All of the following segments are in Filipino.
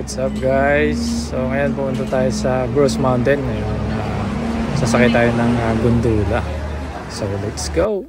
What's up guys? So ngayon pumunta tayo sa Bruce Mountain. Ngayon sasakay tayo ng gondola. So let's go!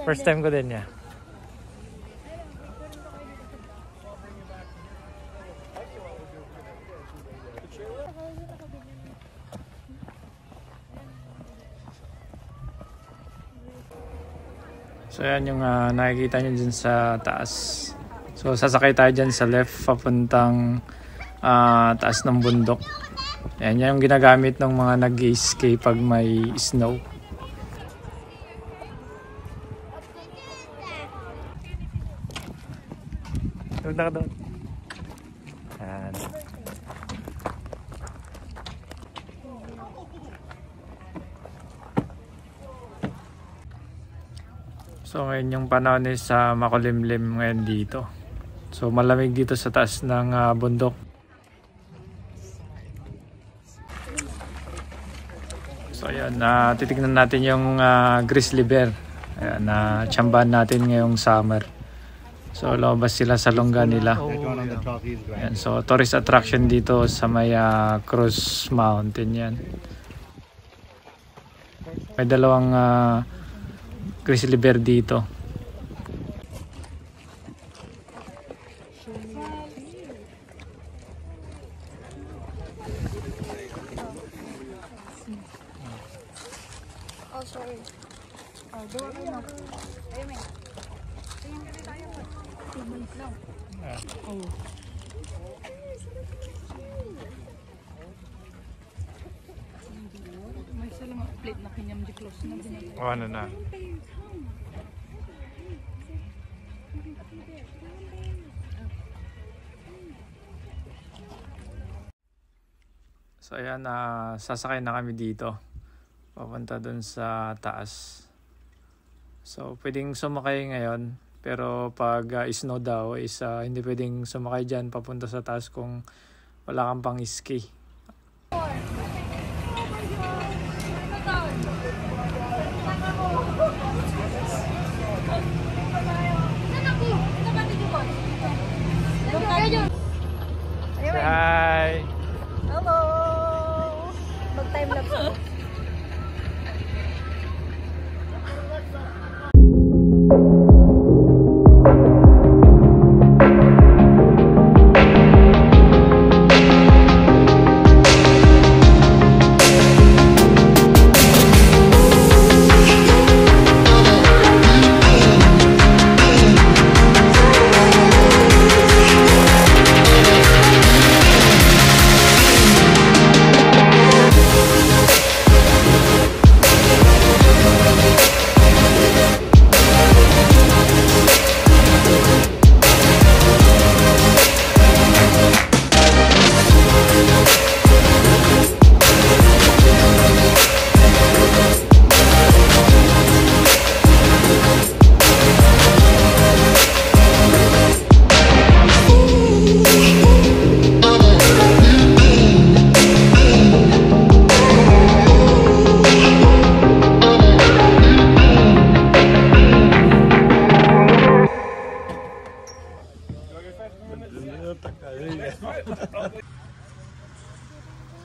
First time ko din niya. So yan yung nakikita nyo dyan sa taas. So sasakay tayo dyan sa left papuntang taas ng bundok. Yan yung ginagamit ng mga nag-escape pag may snow. Punta ka doon. Ayan. So ngayon yung panahon is makulimlim ngayon dito. So malamig dito sa taas ng bundok. So ayan, titignan natin yung grizzly bear. Ayan, tsambahan natin ngayong summer. So lumabas sila sa longga nila. Ayan, so tourist attraction dito sa may Cruz Mountain yan. May dalawang grizzly bear dito. Oh, sorry. Doon na. Ayun eh. May salang plate na kinyam di close na binili. O ano na? So ayan, sasakay na kami dito. Papunta dun sa taas. So pwedeng sumakay ngayon. Pero pag snow daw is hindi pwedeng sumakay dyan papunta sa taas kung wala kang pang ski. Hi! Hello! Mag-time lapse ako.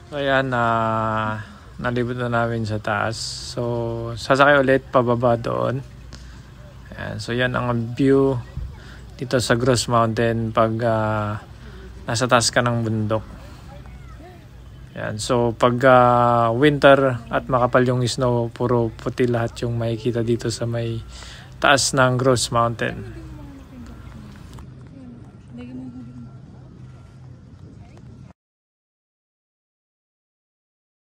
So ayan, nalibot na namin sa taas. So sasakay ulit pababa doon. Ayan, so yan ang view dito sa Gross Mountain pag nasa taas ka ng bundok. Ayan, so pag winter at makapal yung snow, puro puti lahat yung makikita dito sa may taas ng Gross Mountain.